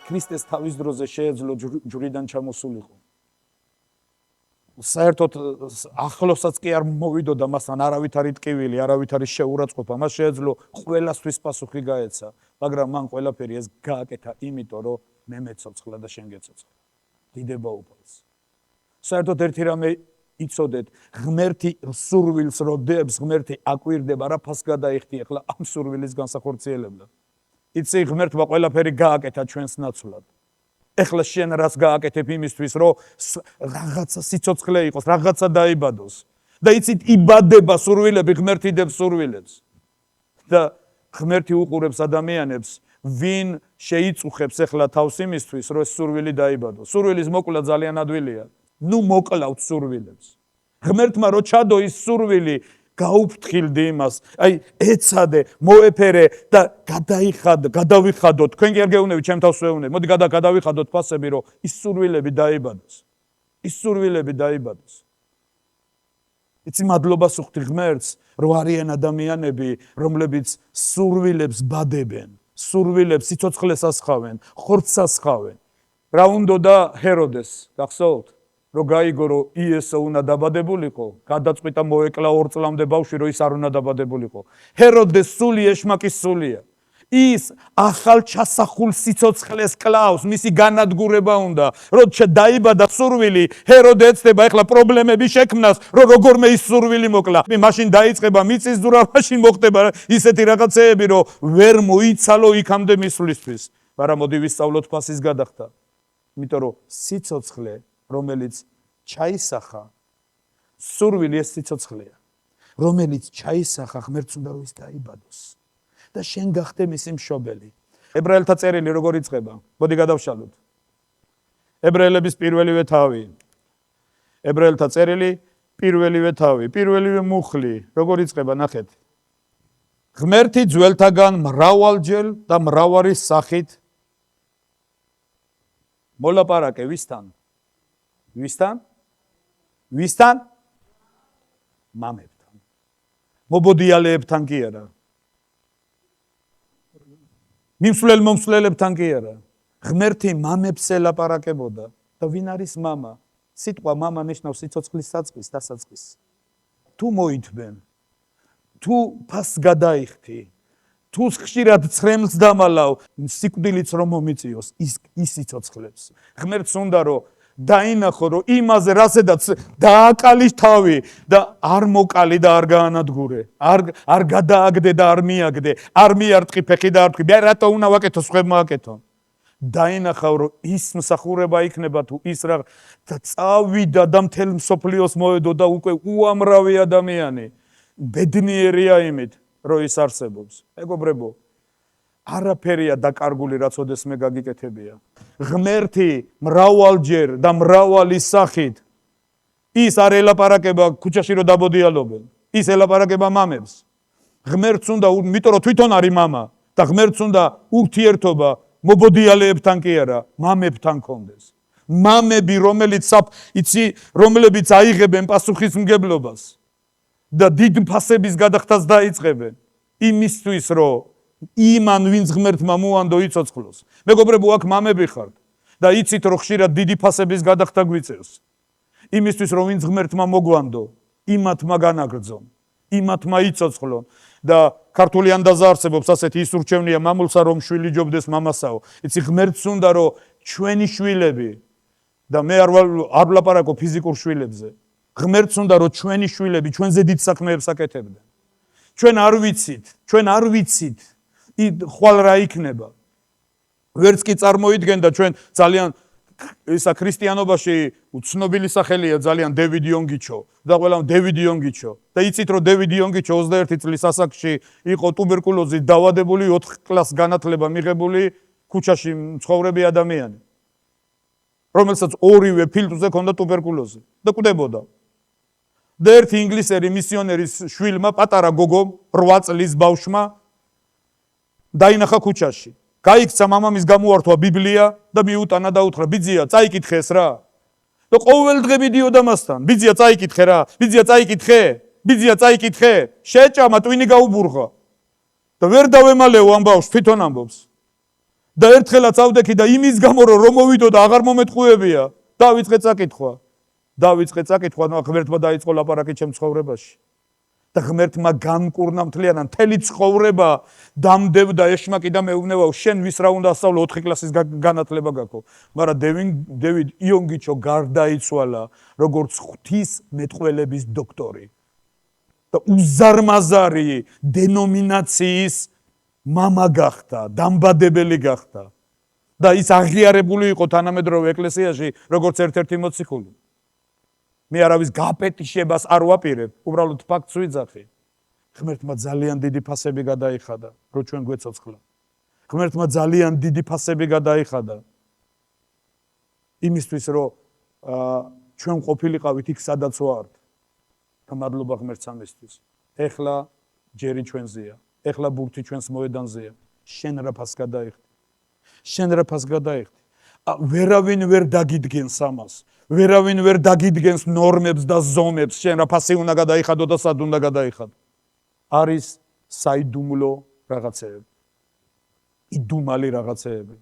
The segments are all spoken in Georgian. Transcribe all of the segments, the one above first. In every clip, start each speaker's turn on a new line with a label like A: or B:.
A: ქრისტეს თავის დროზე შეეძლო ჯვრიდან ჩამოსულიყო. საერთოდ ახლოსაც კი არ მოვიდოდა მასთან არავითარი ტკივილი, არავითარი შეურაცხყოფა, მას შეეძლო ყველასთვის პასუხი გაეცა, მაგრამ მან ყველაფერი ეს გააკეთა იმიტომ, რომ მე მეცოცხლა და შენ გეცოცხლა. დიდება უფალს. საერთოდ ერთი რამე იცოდეთ, ღმერთი სურვილს რო დებს, ღმერთი აკვირდება, რა ფას გადაიხდი ახლა ამ სურვილის განსახორციელებლად. იცი ღმერთმა ყველაფერი გააკეთა ჩვენს ნაცვლად. ეხლა შენ რას გააკეთებ იმისთვის, რომ რაღაცა სიცოცხლე იყოს, რაღაცა დაიბადოს. და იცით, იბადება სურვილები, ღმერთი დებს სურვილებს. და ღმერთი უყურებს ადამიანებს, ვინ შეიწუხებს ეხლა თავს იმისთვის, რომ ეს სურვილი დაიბადოს. სურვილის მოკლა ძალიან ადვილია. ნუ მოკლავთ სურვილებს. ღმერთმა რო ჩადო ის სურვილი, გაუფრთხილდი იმას, აი ეცადე, მოეფერე და გადავიხადოთ. თქვენ კი არ გეუბნებით, ჩემ თავს ვეუბნები. მოდი გადავიხადოთ ფასები, რომ ის სურვილები დაიბადოს. ის სურვილები დაიბადოს. იცი, მადლობას უხდი ღმერთს, რომ არიან ადამიანები, რომლებიც სურვილებს ბადებენ, სურვილებს სიცოცხლეს ასხავენ, ხორცს ასხავენ. რა უნდოდა ჰეროდეს, გახსოვთ? რომ გაიგო, რომ იესო უნდა დაბადებულიყო, გადაწყვიტა მოეკლა 2 წლამდე ბავშვი, რომ ის არ უნდა დაბადებულიყო. ჰეროდეს სული ეშმაკის სულია. ის ახალ ჩასახულ სიცოცხლეს კლავს, მისი განადგურება უნდა. რომ დაიბადა სურვილი, ჰეროდე ეცდება ეხლა პრობლემები შექმნას, რომ როგორმე ის სურვილი მოკლა. მაშინ დაიწყება მიწისძვრა, მაშინ მოხდება ისეთი რაღაცეები, რომ ვერ მოიცალო იქამდე მისვლისთვის. მაგრამ მოდი ვისწავლოთ ფასის გადახდა. იმიტომ რომ სიცოცხლე რომელიც ჩაისახა, სურვილი ეს სიცოცხლეა, რომელიც ჩაისახა, ღმერთს უნდა რომ ის დაიბადოს და შენ გახდე მისი მშობელი. ებრაელთა წერილი როგორ იწყება? მოდი გადავშალოთ. ებრაელების პირველივე თავი. ებრაელთა წერილი პირველივე თავი, პირველივე მუხლი, როგორ იწყება, ნახეთ. ღმერთი ძველთაგან მრავალჯერ და მრავალი სახით მოლაპარაკე ვისთან? ვისთან? ვისთან? მამებთან. მობოდიალეებთან კი არა. მიმსვლელ მომსვლელებთან კი არა. ღმერთი მამებს ელაპარაკებოდა. და ვინ არის მამა? სიტყვა მამა ნიშნავს სიცოცხლის საწყის, დასაწყისს. თუ მოითმენ, თუ ფას გადაიხდი, თუ ხშირად ცრემლს დამალავ, სიკვდილიც რომ მომიწიოს, ის სიცოცხლებს. ღმერთს უნდა რომ დაინახო, რომ იმაზე რასედაც დააკალი თავი და არ მოკალი და არ გაანადგურე, არ გადააგდე და არ მიაგდე, არ მიარტყი ფეხი და არ თქვი, მე რატო უნდა ვაკეთო, სხვებმა აკეთონ. დაინახავ, რომ ის მსახურება იქნება თუ ის რა და წავიდა და მთელ მსოფლიოს მოედო და უკვე უამრავი ადამიანი ბედნიერია იმით, რომ ის არსებობს. მეგობრებო, არაფერია დაკარგული, რაც ოდესმე გაგიკეთებია. ღმერთი მრავალჯერ და მრავალი სახით ის არ ელაპარაკება ქუჩაში რომ დაბოდიალობენ. ის ელაპარაკება მამებს. ღმერთს უნდა, იმიტომ რომ თვითონ არის მამა და ღმერთს უნდა ურთიერთობა მობოდიალეებთან კი არა, მამებთან კონდეს. მამები, რომლებიც აიღებენ პასუხისმგებლობას და დიდ ფასების გადახდას დაიწყებენ იმისთვის, რომ იმან ვინც ღმერთმა მოანდო იცოცხლოს. მეგობრებო, აქ მამები ხართ და იცით, რომ ხშირად დიდი ფასების გადახდა გვიწევს. იმისთვის, რომ ვინც ღმერთმა მოგვანდო, იმათმა განაგრძონ, იმათმა იცოცხლონ და ქართული ანდაზა არსებობს ასეთი, ის ურჩევნია მამულსა, რომ შვილი ჯობდეს მამასაო. იცი, ღმერთს უნდა, რომ ჩვენი შვილები და მე არ ვლაპარაკო ფიზიკურ შვილებზე. ღმერთს უნდა, რომ ჩვენი შვილები ჩვენზე დიდ საქმეებს აკეთებდნენ. ჩვენ არ ვიცით ხვალ რა იქნება. ვერც კი წარმოიდგენდა ჩვენ ძალიან ისა ქრისტიანობაში უცნობილი სახელია ძალიან დევიდ იონგიჩო და ყველა დევიდ იონგიჩო და იცით რომ დევიდ იონგიჩო 21 წლის ასაკში იყო ტუბერკულოზით დაავადებული 4 კლასს განათლება მიღებული ქუჩაში მცხოვრები ადამიანი რომელსაც ორივე ფილტვზე ჰქონდა ტუბერკულოზი და კვდებოდა და ერთი ინგლისელი მისიონერის შვილმა პატარა გოგომ 8 წლის ბავშვმა დაინახა ქუჩაში გაიქცა მამამის გამოართვა ბიბლია და მიუტანა და უთხრა ბიძია წაიკითხეს რა და ყოველ დღე მიდიოდა მასთან ბიძია წაიკითხე რა ბიძია წაიკითხე შეჭამა ტვინი გაუბურღა და და ვერ დავემალეო ამ ბავშვს, თვითონ ამბობს. და ერთხელაც ავდექი და იმის გამო რომ მოვიდო და აღარ მომეთყუებია, დავიწყე წაკითხვა. ნუ ღმერთმა დაიწყო ლაპარაკი ჩემ ცხოვრებაში. და ღმერთმა განკურნა მთლიანად მთელი ცხოვრება დამდებდა ეშმაკი და მეუბნებაო შენ ვის რა უნდა ასწავლო 4 კლასის განათლება გაქვს. მაგრამ დევიდ იონგიჩო გარდაიცვალა როგორც ღვთის მეტყველების დოქტორი და უზარმაზარი დენომინაციის მამა გახდა, დამბადებელი გახდა და ის აღიარებული იყო თანამედროვე ეკლესიაში როგორც ერთ-ერთი მოციქული. მე არავის გაპეტიშებას არ ვაპირებ, უბრალოდ ფაქტს ვიძახი. ღმერთმა ძალიან დიდი ფასები გადაიხადა, რომ ჩვენ გვეცოცხლა. ღმერთმა ძალიან დიდი ფასები გადაიხადა. იმისთვის, რომ ჩვენ ყოფილიყავით იქ, სადაც ვართ. და მადლობა ღმერთს ამისთვის. ეხლა ჯერი ჩვენზეა. ეხლა ბურთი ჩვენს მოედანზეა. შენ რა ფას გადაიხდი? შენ რა ფას გადაიხდი? ვერავინ ვერ დაგიდგენს ამას. ვერავინ ვერ დაგიდგენს ნორმებს და ზომებს, შენ რა ფასი უნდა გადაიხადო და სად უნდა გადაიხადო. არის საიდუმლო რაღაცეები. იდუმალი რაღაცეები.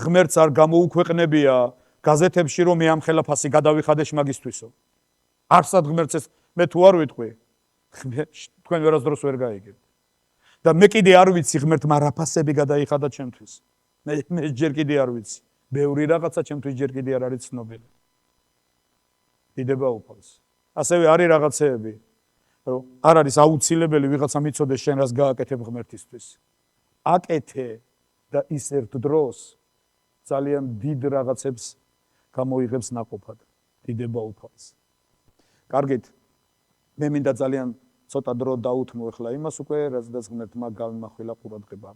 A: ღმერთს არ გამოუქვეყნებია გაზეთებში რომ მე ამ ხელა ფასი გადავიხადე შმაგისთვისო. არსად ღმერთს ეს მე თუ არ ვიტყვი, თქვენ ვერასდროს ვერ გაიგებთ. და მე კიდე არ ვიცი ღმერთმა რა ფასები გადაიხადა ჩემთვის. მე ჯერ კიდე არ ვიცი. ბევრი რაღაცა ჩემთვის ჯერ კიდე არ არის ცნობილი. დიდება უფალს. ასევე არის რაღაცეები, რომ არ არის აუცილებელი ვიღაცა მიცოდეს შენ რას გააკეთებ ღმერთისთვის. აკეთე და ის ერთ დროს ძალიან დიდ რაღაცებს გამოიღებს ნაყოფად. დიდება უფალს. კარგით, მე მინდა ძალიან ცოტა დრო დაუთმო ახლა იმას უკვე, რადგან ღმერთმა გამიმახვილა ყურადღება.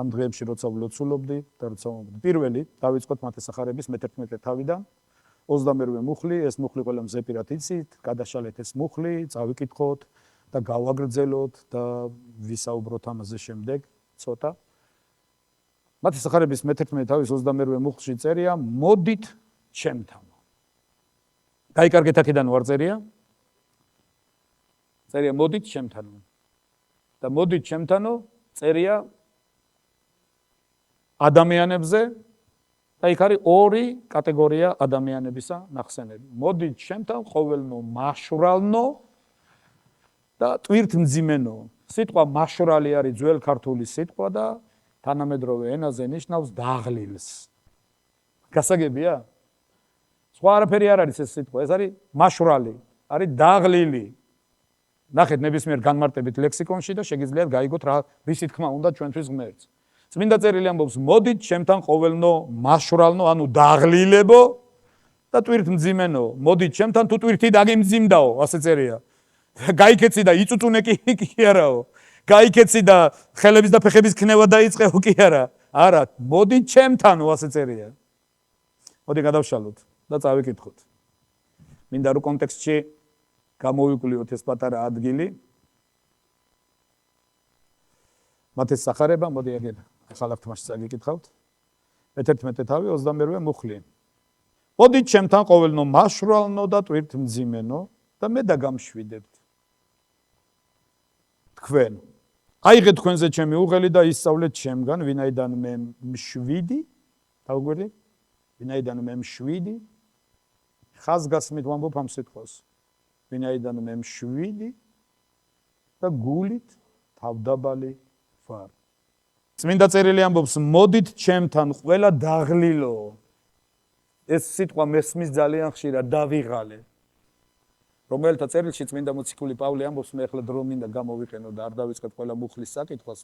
A: ამ დღეებში როცა ვლოცულობდი და როცა პირველი დავიწყოთ მათესახარების მე-11 თავიდან 22 მუხლი, ეს მუხლი ყველა მზეპირად იცით, გადაშალეთ ეს მუხლი, წავიკითხოთ და გავაგრძელოთ და ვისაუბროთ ამაზე შემდეგ ცოტა. მათესახარების მე-11 თავის 22 მუხლში წერია მოდით ჩემთან. გაიკარგეთ აქედან ვარწერია. წერია მოდით ჩემთან. და მოდით ჩემთანო წერია ადამიანებზე და იქ არის ორი კატეგორია ადამიანებისა ნახსენები. მოდით ჩემთან ყოველნო მაშვრალნო და ტვირთმძიმენო. სიტყვა მაშვრალი არის ძველ ქართული სიტყვა და თანამედროვე ენაზე ნიშნავს დაღლილს. გასაგებია? სხვა არაფერი არ არის ეს სიტყვა, ეს არის მაშვრალი, არის დაღლილი. ნახეთ ნებისმიერ განმარტებით ლექსიკონში და შეგიძლიათ გაიგოთ რა რისი თქმა უნდა ჩვენთვის ღმერთს. წმინდა წერილი ამბობს მოდით ჩემთან ყოველნო მაშვრალნო, ანუ დაღლილებო და ტვირთმძიმენო. მოდით ჩემთან თუ ტვირთი დაგიმძიმდაო, ასე წერია. გაიქეცი და იწუწუნე კი არაო. გაიქეცი და ხელების და ფეხების ქნევა დაიწყეო კი არა. არა, მოდით ჩემთანო, ასე წერია. მოდი გადავშალოთ და წავიკითხოთ. მინდა რომ კონტექსტში გამოვიკვლიოთ ეს პატარა ადგილი. მათესახარება, მოდი აგერ ახალ თმაში წაგიკითხავთ. მე-11 თავი 22 მუხლი. მოდით ჩემთან ყოველნო მაშვრალნო და ტვირთმძიმენო და მე დაგამშვიდებთ. თქვენ აიღეთ თქვენზე ჩემი უღელი და ისწავლეთ ჩემგან, ვინაიდან მე მშვიდი, თავგვერდი, ვინაიდან მე მშვიდი, ხაზგასმით ვამბობ ამ სიტყვას. ვინაიდან მე მშვიდი და გულით თავდაბალი ვარ. წმინდა წერილი ამბობს, მოდით ჩემთან ყველა დაღლილო. ეს სიტყვა მესმის ძალიან ხშირად დავიღალე. რომელთა წერილში წმინდა მოციქული პავლე ამბობს, მე ახლა დრო მინდა გამოვიყენო და არ დავიწყებ ყველა მუხლის საკითხვას.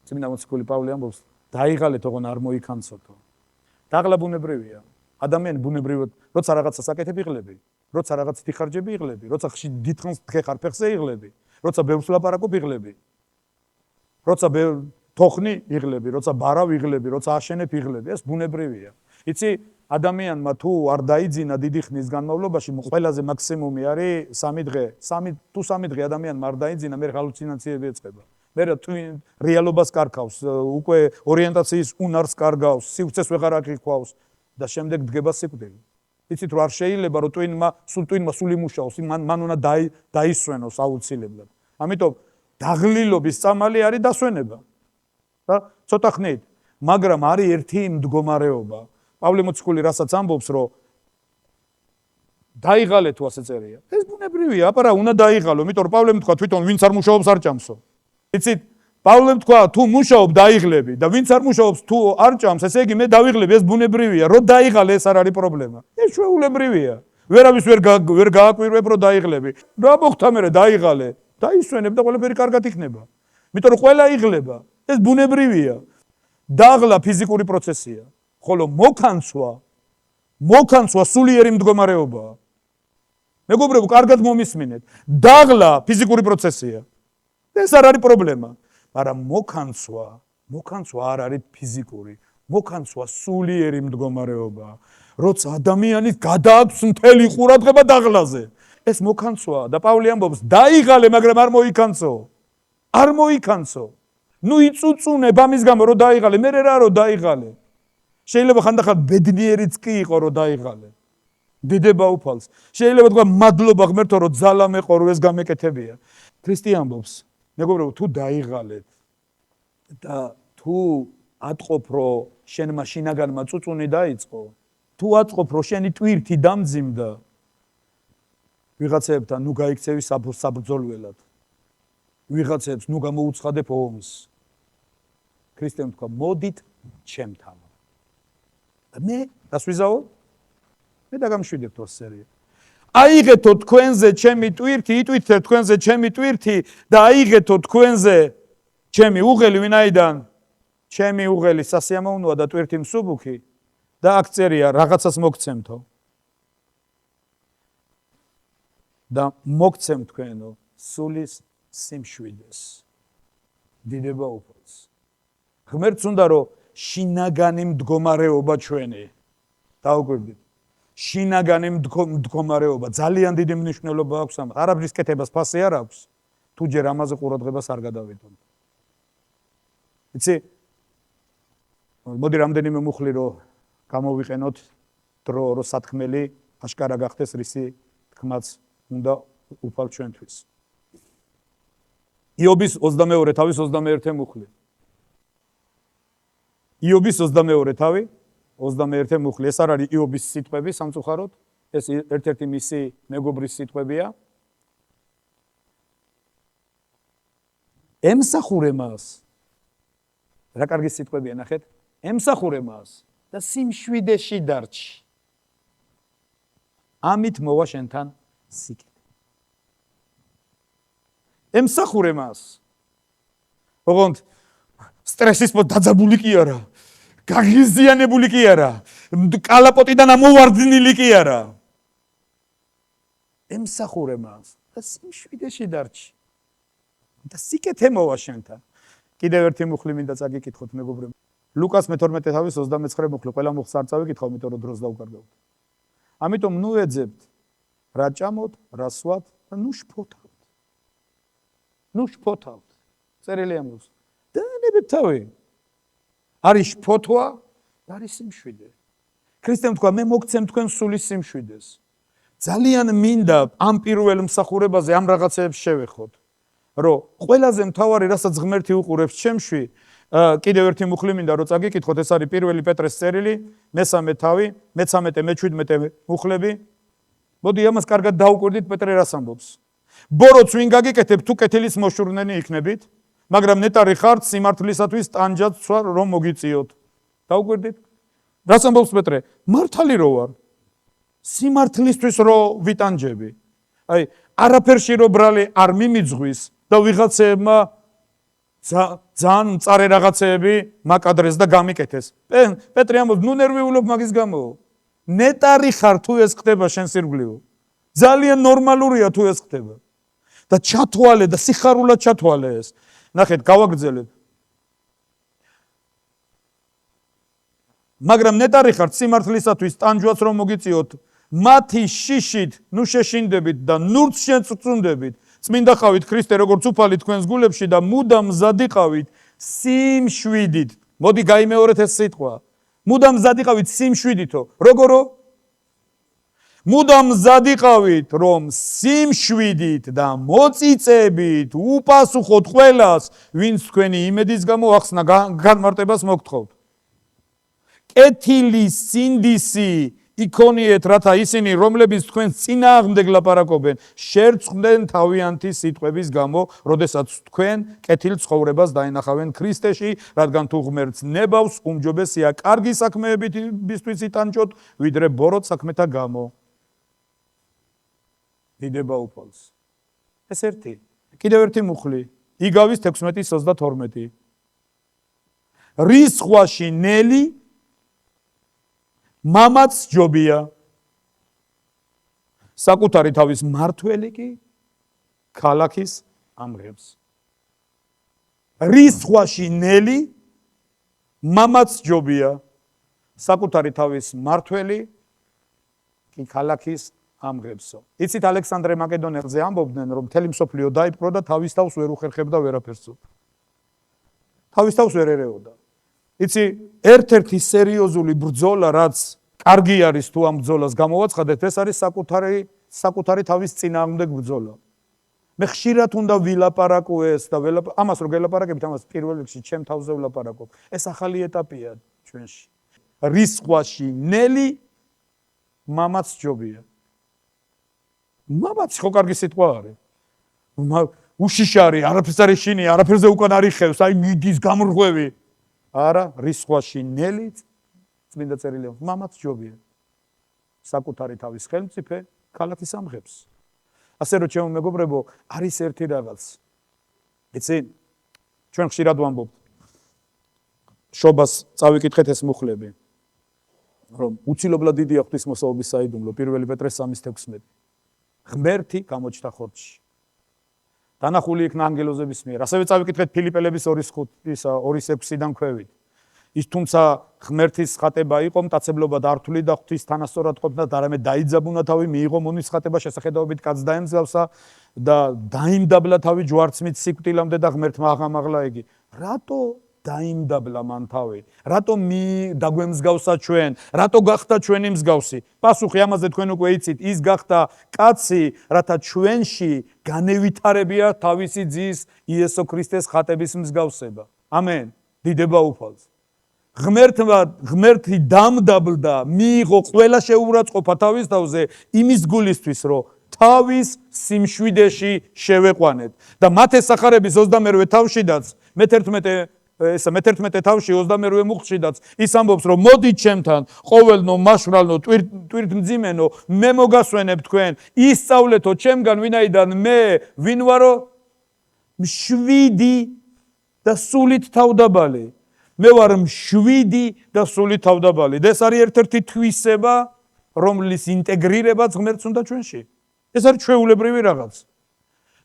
A: წმინდა მოციქული პავლე ამბობს, დაიღალეთ, ოღონ არ მოიქანცოთო. დაღლა ბუნებრივია. ადამიანი ბუნებრივად, როცა რაღაცას აკეთებ იღლები, როცა რაღაც თიხარჯები იღლები, როცა დიდხანს თხეხარ ფეხზე იღლები, როცა ბევრს ლაპარაკობ იღლები. როცა თოხნი იღლები, როცა ბარავ იღლები, როცა აშენებ იღლები, ეს ბუნებრივია. იცი, ადამიანმა თუ არ დაიძინა დიდი ხნის განმავლობაში, ყველაზე მაქსიმუმი არის 3 დღე. 3 დღე ადამიანმა არ დაიძინა, მე ჰალუცინაციები ეწყება. მე რეალობას კარგავს, უკვე ორიენტაციის უნარს კარგავს, სივრცეს ვეღარ აკიქვავს და შემდეგ დგება სიკვდილი. იცით რომ არ შეიძლება რომ ტვინმა სულ იმუშაოს, მან უნდა დაისვენოს აუცილებლად. ამიტომ დაღლილობის წამალი არის დასვენება. და ცოტა ხნით, მაგრამ არის ერთი მდგომარეობა. პავლე მოციქული რასაც ამბობს, რომ დაიღალე თუ ასე წერია. ეს ბუნებრივია, აპარა უნდა დაიღალო, იმიტომ რომ პავლემ თქვა თვითონ ვინც არ მუშაობს არ ჭამსო. იცით, პავლემ თქვა თუ მუშაობ დაიღლები და ვინც არ მუშაობს თუ არ ჭამს, ესე იგი მე დავიღლები, ეს ბუნებრივია, რომ დაიღალე ეს არ არის პრობლემა. ეს ჩვეულებრივია. ვერავის ვერ გააკვირვებ რომ დაიღლები. რა მოხდა მე დაიღალე? დაისვენებ და ყველაფერი კარგად იქნება. იმიტომ რომ ყველა იღლება. ეს ბუნებრივია. დაღლა ფიზიკური პროცესია. ხოლო მოქანცვა სულიერი მდგომარეობაა. მეგობრებო, კარგად მომისმინეთ. დაღლა ფიზიკური პროცესია. ეს არ არის პრობლემა. მაგრამ მოქანცვა არ არის ფიზიკური. მოქანცვა სულიერი მდგომარეობაა. როცა ადამიანის გადააქვს მთელი ყურადღება დაღლაზე. ეს მოქანცვაა და პავლე ამბობს, დაიღალე, მაგრამ არ მოიქანცო. არ მოიქანცო. ნუ იწუწუნებ ამის გამო რომ დაიღალე, მე რა რომ დაიღალე. შეიძლება ხანდახან ბედნიერიც კი იყო რომ დაიღალე. დიდება უფალს. შეიძლება თქვა მადლობა ღმერთო რომ ძალა მეყო რომ ეს გამეკეთებია. ქრისტე ამბობს, მეგობრებო, თუ დაიღალეთ და თუ ატყობ რომ შენმა შინაგანმა წუწუნი დაიწყო, თუ ატყობ რომ შენი ტვირთი დამძიმდა, ვიღაცებთან ნუ გაიქცევი საბრძოლველად. ვიღაცებს ნუ გამოუცხადებ ომს. ქრისტემ თქვა, მოდით ჩემთან. და მე დასვიზაო? მე დაგამშვიდებთ ეს სერია. აიღეთო თქვენზე ჩემი ტვირთი, იტვირთე თქვენზე ჩემი ტვირთი და აიღეთო თქვენზე ჩემი უღელი, ვინაიდან ჩემი უღელი სასიამოვნოა და ტვირთი მსუბუქი და აქ წერია რაღაცას მოგცემთო. და მოგცემ თქვენო სულის სიმშვიდეს. დიდება უფალს. ღმერთს უნდა რომ შინაგანი მდგომარეობა ჩვენი. დაუკვირდით. შინაგანი მდგომარეობა ძალიან დიდი მნიშვნელობა აქვს ამას. არაფრის კეთებას ფასი არ აქვს. თუ ჯერ ამაზე ყურადღებას არ გადავიდონ. იცი? მოდი რამდენიმე მუხლი რომ გამოვიყენოთ დრო რომ სათქმელი აშკარა გახდეს რისი თქმაც უნდა უფალ ჩვენთვის. იობის 22 თავის 21 მუხლი. იობის 22 თავი 21 მუხლი. ეს არ არის იობის სიტყვები სამწუხაროდ, ეს ერთ-ერთი მისი მეგობრის სიტყვებია. ემსახურე მას. რა კარგი სიტყვებია, ნახეთ? ემსახურე მას და სიმშვიდეში დარჩი. ამით მოვა შენთან სიკეთე. ემსახურე მას. ოღონდ სტრესის დაძაბული კი არა. გაღიზიანებული კი არა. კალაპოტიდან ამოვარდნილი კი არა. ემსახურე მას და სიმშვიდეში დარჩი. და სიკეთე მოვა შენთან. კიდევ ერთი მუხლი მინდა წაგიკითხოთ მეგობრებო. ლუკას მე-12 თავის 29 მუხლი, ყველა მუხლს არ წავიკითხავ, იმიტომ რომ დროს დავკარგავთ. ამიტომ ნუ ეძებთ, რა ჭამოთ, რა სვათ და ნუ შფოთავთ. ნუ შფოთავთ. წერილი ამბობს. დაანებეთ თავი. არის შფოთვა და არის სიმშვიდე. ქრისტემ თქვა, მე მოგცემ თქვენ სულის სიმშვიდეს. ძალიან მინდა ამ პირველ მსახურებაზე ამ რაღაცებს შევეხოთ. რომ ყველაზე მთავარი, რასაც ღმერთი უყურებს ჩემში, კიდევ ერთი მუხლი მინდა რომ წაგიკითხოთ, ეს არის 1 პეტრეს წერილი, მე-3 თავი, მე-13, მე-17 მუხლები. მოდი ამას კარგად დაუკვირდით, პეტრე რას ამბობს. ბოროტს ვინ გაგიკეთებ, თუ კეთილის მოშურნენი იქნებით, მაგრამ ნეტარი ხართ სიმართლისათვის ტანჯად სვარ რომ მოგიწიოთ. დაუკვირდით? რას ამბობს პეტრე? მართალი რო ვარ. სიმართლისთვის რო ვიტანჯები. აი, არაფერში რო ბრალი არ მიმიძღვის და ვიღაცებმა ძალიან მწარე რაღაცეები მაკადრეს და გამიკეთეს. პეტრე ამბობს, ნუ ნერვიულობ მაგის გამო. ნეტარი ხარ თუ ეს ხდება შენს ირგვლივ. ძალიან ნორმალურია თუ ეს ხდება. და ჩათვალე და სიხარულად ჩათვალე ეს. ნახეთ, გავაგრძელებ. მაგრამ ნეტარი ხართ სიმართლისათვის ტანჯვაც რომ მოგიწიოთ, მათი შიშით ნუ შეშინდებით და ნურც შეწწუნდებით. წმინდა ხავით ქრისტე როგორც უფალი თქვენს გულებში და მუდამ მზადიყავით სიმშვიდით. მოდი გაიმეორეთ ეს სიტყვა. მუდამ მზადიყავით სიმშვიდითო. როგორო? მუდამ მზად იყავით, რომ სიმშვიდით და მოწიწებით უპასუხოთ ყველას, ვინც თქვენი იმედის გამო ახსნა განმარტებას მოგთხოვთ. კეთილი სინდისი იქონიეთ, რათა ისინი, რომლებიც თქვენს წინააღმდეგ ლაპარაკობენ, შერწყდნენ თავიანთი სიტყვების გამო, როდესაც თქვენ კეთილ ცხოვრებას დაინახავენ ქრისტეში, რადგან თუ ღმერთს ნებავს, უმჯობესია კარგი საქმეებისთვის იტანჯოთ, ვიდრე ბოროტ საქმეთა გამო. დიდება უფალს. ეს ერთი. კიდევ ერთი მუხლი. იგავის 16:32. რის ხვაში ნელი მამაც ჯობია. საკუთარი თავის მართველი კი ქალაქის ამღებს. რის ხვაში ნელი მამაც ჯობია. საკუთარი თავის მართველი კი ქალაქის ამღებსო. იცით ალექსანდრე მაკედონელზე ამბობდნენ, რომ მთელი მსოფლიო დაიპყრო და თავის თავს ვერ უხერხებდა ვერაფერსო. თავის თავს ვერ ერეოდა. იცი, ერთ-ერთი სერიოზული ბრძოლა, რაც კარგი არის თუ ამ ბრძოლას გამოვაცხადეთ, ეს არის საკუთარი თავის წინააღმდეგ ბრძოლა. მე ხშირად უნდა ვილაპარაკო ეს და ამას რო გელაპარაკებით, ამას პირველ რიგში ჩემ თავზე ვილაპარაკო. ეს ახალი ეტაპია ჩვენში. რის ხვაში ნელი მამაც ჯობია. მამაც ხო კარგი სიტყვა არის. უშიშარი, არაფერს არ ეშინია, არაფერზე უკან არ იხევს, აი მიდის გამრღვევი. არა, რის ხვაში ნელი წმინდა წერილია, მამაც ჯობია. საკუთარი თავის ხელმწიფე ქალაქის ამღებს. ასე რომ ჩემო მეგობრებო, არის ერთი რაღაც. იცი, ჩვენ ხშირად ვამბობთ. შობას წავიკითხეთ ეს მუხლები. რომ უცილებლად დიდია ღვთისმოსაობის საიდუმლო, 1 პეტრეს 3:16. ღმერთი გამოჩნდა ხორცში. დანახული იქნა ანგელოზების მიერ. ასევე წავიკითხეთ ფილიპელების 2:6-დან ქვევით. ის თუმცა ღმერთის ხატება იყო, მტაცებლობა დართული და ღვთის თანასწორად ყოფნა და არამედ დაიძაბუნა თავი, მიიღო მონის ხატება, შესახედაობით კაცს დაემსგავსა და დაიმდაბლა თავი ჯვარცმით სიკვდილამდე და ღმერთმა აღამაღლა იგი. რატო დაიმდაბლა მან თავი? რატო დაგვემსგავსა ჩვენ? რატო გახდა ჩვენი მსგავსი? პასუხი ამაზე თქვენ უკვე იცით, ის გახდა კაცი, რათა ჩვენში განევითარებია თავისი ძის იესო ქრისტეს ხატების მსგავსება. ამენ. დიდება უფალს. ღმერთი დამდაბლდა, მიიღო ყველა შეურაცხყოფა თავის თავზე იმის გულისთვის, რომ თავის სიმშვიდეში შევეყვანეთ. და მათეს სახარების 22 თავშიდაც, მე-11 თავში 22 მუხლშიდაც ის ამბობს, რომ მოდით ჩემთან, ყოველნო, მაშვრალნო, ტვირთმძიმენო, მე მოგასვენებ თქვენ, ისწავლეთო ჩემგან, ვინაიდან მე ვინ ვარო? მშვიდი და სულით თავდაბალი. მე ვარ მშვიდი და სულით თავდაბალი. და ეს არის ერთ-ერთი თვისება, რომლის ინტეგრირებაც ღმერთს უნდა ჩვენში. ეს არის ჩვეულებრივი რაღაც.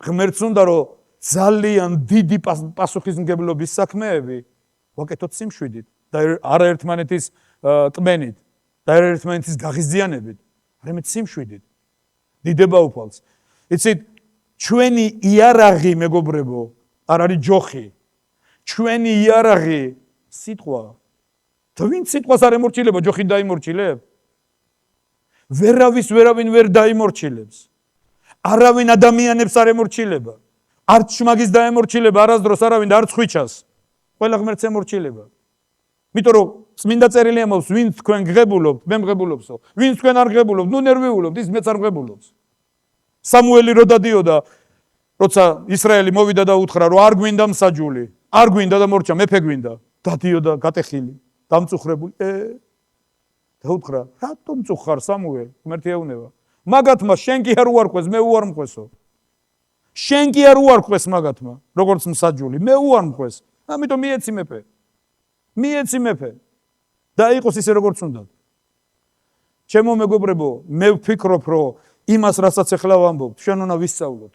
A: ღმერთს უნდა, რომ ძალიან დიდი პასუხისმგებლობის საქმეები ვაკეთოთ სიმშვიდით და არა ერთმანეთის კმენით და არა ერთმანეთის გაღიზიანებით, არამედ სიმშვიდით. დიდება უფალს. იცით, ჩვენი იარაღი, მეგობრებო, არ არის ჯოხი. ჩვენი იარაღი სიტყვა. ვინც სიტყვას არ ემორჩილება, ჯოხით დაიმორჩილებ? ვერავინ ვერ დაიმორჩილებს. არავინ ადამიანებს არ ემორჩილება. არც შმაგის დაემორჩილება, არასდროს არავინ და არც ხვიჩას. ყველა ღმერთს ემორჩილება. იმიტომ რომ წმინდა წერილი ამბობს, ვინც თქვენ ღებულობთ, მე მღებულობსო. ვინც თქვენ არ ღებულობთ, ნუ ნერვიულობთ, ის მეც არ მღებულობს. სამუელი რო დადიოდა, როცა ისრაელი მოვიდა და უთხრა, რომ არ გვინდა მსაჯული, არ გვინდა და მორჩა, მეფე გვინდა. დადიოდა გატეხილი, დამწუხრებული. და უთხრა, რატომ მწუხარ სამუელ? ღმერთი ეუბნება. მაგათმა შენ კი არ უარყვეს, მე უარმყვესო. შენ კი არ უარყვეს მაგათმა, როგორც მსაჯული, მე უარმყვეს. ამიტომ მიეცი მეფე. მიეცი მეფე. და იყოს ისე როგორც უნდა. ჩემო მეგობრებო, მე ვფიქრობ, რომ იმას, რასაც ახლა ვამბობ, ჩვენ უნდა ვისწავლოთ.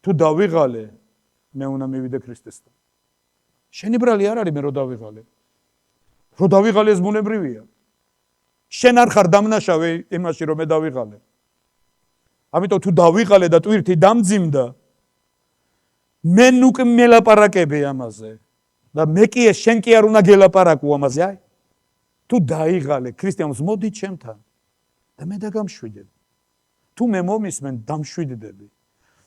A: თუ დავიღალე, მე უნდა მივიდე ქრისტესთან. შენი ბრალი არ არის მე რო დავიღალე. რო დავიღალე ეს ბუნებრივია. შენ არ ხარ დამნაშავე იმაში რომ მე დავიღალე. ამიტომ თუ დავიღალე და ტვირთი დამძიმდა, მე ნუ მელაპარაკები ამაზე. და მე კი შენ კი არ უნდა გელაპარაკო ამაზე. აი, თუ დაიღალე ქრისტიანს მოდი ჩემთან. და მე დაგამშვიდებ. თუ მე მომისმენ, დამშვიდდები.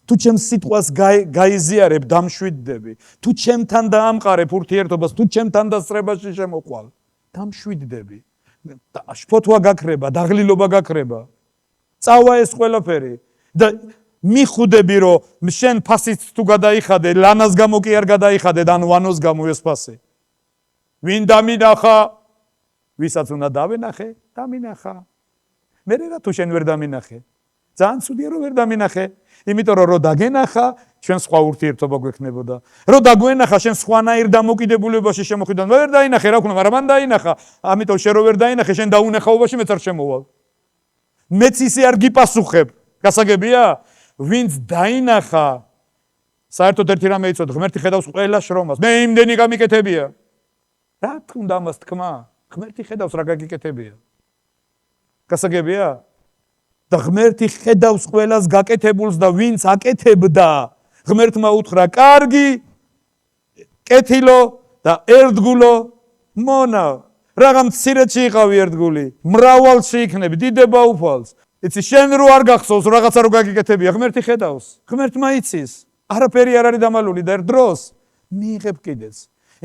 A: თუ ჩემს სიტყვას გაიზიარებ, დამშვიდდები. თუ ჩემთან დაამყარებ ურთიერთობას, თუ ჩემთან დასწრებაში შემოყვალ, დამშვიდდები. შფოთვა გაქრება, დაღლილობა გაქრება. წავა ეს ყველაფერი და მიხვდები, რომ შენ ფასით თუ გადაიხადე, ლანას გამო კი არ გადაიხადე, ანუ ვანოს გამო ეს ფასი. ვინ დამინახა? ვისაც უნდა დავენახე, დამინახა. მე რა თუ შენ ვერ დამინახე? ძალიან ცუდია რომ ვერ დამინახე. იმიტომ რომ დაგენახა, ჩვენ სხვა ურთიერთობა გვექნებოდა. რომ დაგვენახა, შენ სხვანაირ დამოკიდებულებაში შემოხვიდან. ვერ დაინახე, რა ვქნა, მაგრამ მან დაინახა. ამიტომ შენ რო ვერ დაინახე, შენ დაუნახაობაში მეც არ შემოვალ. მეც ისე არ გიპასუხებ. გასაგებია? ვინც დაინახა, საერთოდ ერთი რამე იცოდა, ღმერთი ხედავს ყველა შრომას. მე იმდენი გამიკეთებია. რა თქმა ამას თქმა? ღმერთი ხედავს რა გაგიკეთებია. გასაგებია? და ღმერთი ხედავს ყველას გაკეთებულს და ვინც აკეთებდა, ღმერთმა უთხრა, კარგი, კეთილო და ერთგულო მონა. რაღაც მცირედში იყავი ერთგული, მრავალში იქნები, დიდება უფალს. იცი შენ რო არ გახსოვს, რაღაცა რო გაგიკეთებია, ღმერთი ხედავს. ღმერთმა იცის. არაფერი არ არის დამალული და ერთ დროს მიიღებ კიდეც.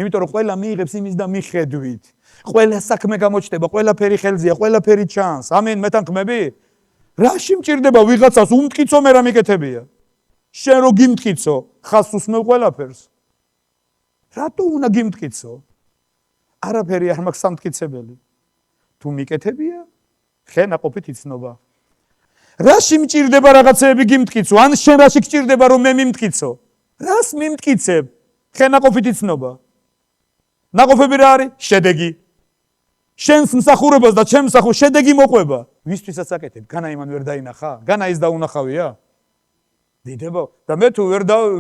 A: იმიტომ რომ ყველა მიიღებს იმის და მიხედვით. ყველა საქმე გამოჩნდება, ყველაფერი ხელზეა, ყველაფერი ჩანს. ამენ მეთანხმები? რაში მჭირდება ვიღაცას უმტკიცო მე რა მიკეთებია? შენ რო გიმტკიცო, ხალხს უსმევ ყველაფერს. რატო უნდა გიმტკიცო? არაფერი არ მაქვს სამტკიცებელი. თუ მიკეთებია, ხე ნაყოფით იცნობა. რაში მჭირდება რაღაცეები გიმტკიცო? ან შენ რაში გჭირდება რომ მე მიმტკიცო? რას მიმტკიცებ? ხე ნაყოფით იცნობა. ნაყოფები რა არის? შედეგი. შენს მსახურებას და ჩემს მსახურებას შედეგი მოყვება. ვისთვისაც აკეთებ? განა იმან ვერ დაინახა? განა ის დაუნახავია? დიდებო, და მე თუ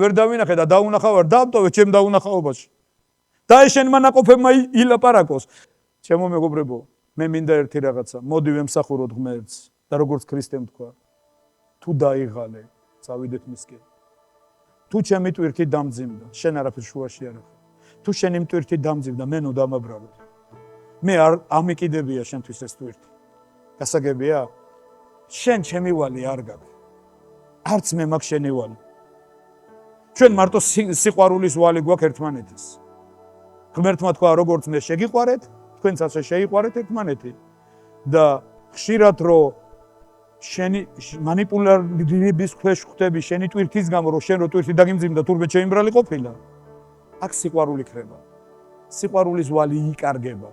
A: ვერ დავინახე და დაუნახავარ, დავტოვე ჩემ დაუნახაობაში. და ეს შენმა ნაყოფებმა ილაპარაკოს. ჩემო მეგობრებო, მე მინდა ერთი რაღაცა, მოდი ვემსახუროთ ღმერთს და როგორც ქრისტემ თქვა, თუ დაიღალე, წავიდეთ მისკენ. თუ ჩემი ტვირთი დამძიმდა, შენ არაფერ შუაში არ ახარ. თუ შენი მტვირთი დამძიმდა, მე ნუ დამაბრალებ. მე არ ამიკიდებია შენთვის ეს ტვირთი. გასაგებია? შენ ჩემი ვალი არ გაქვს. არც მე მაქვს შენი ვალი. ჩვენ მარტო სიყვარულის ვალი გვაქვს ერთმანეთის. ღმერთმა თქვა, როგორც მე შეგიყვარეთ, თქვენც ასე შეიყვარეთ ერთმანეთი. და ხშირად რო შენი მანიპულირების ქვეშ ხვდები შენი ტვირთის გამო, რომ შენ რო ტვირთი დაგიმძიმდა, თურმე შეიმბრალი ყოფილა. აქ სიყვარული ქრება. სიყვარულის ვალი იკარგება.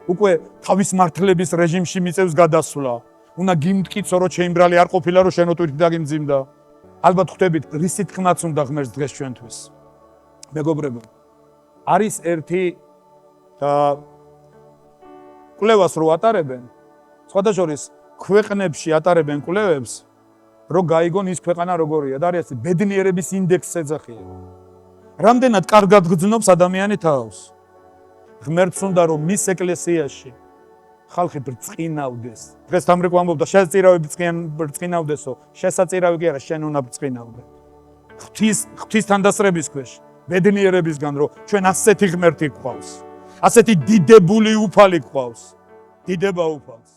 A: უკვე თავის მართლების რეჟიმში მიწევს გადასვლა. უნდა გიმტკიცო, რომ შეიმბრალი არ ყოფილა, რომ შენ რო ტვირთი დაგიმძიმდა. ალბათ ხვდებით, რისი თქმაც უნდა ღმერთს დღეს ჩვენთვის. მეგობრებო, არის ერთი კვლევას რო ატარებენ, სხვადასხვა ქვეყნებში ატარებენ კვლევებს, რომ გაიგონ ის ქვეყანა როგორია და არის ბედნიერების ინდექსს ეძახიან. რამდენად კარგად გრძნობს ადამიანი თავს. ღმერთს უნდა რომ მის ეკლესიაში ხალხი ბრწყინავდეს. დღეს თამრიკო ამბობდა, შესაწირავები ბრწყინავდესო, შესაწირავი კი არა, შენ უნდა ბრწყინავდე. ღვთისთან დასწრების ქვეშ, ბედნიერებისგან, რომ ჩვენ ასეთი ღმერთი გვყავს. ასეთი დიდებული უფალი გვყავს. დიდება უფალს.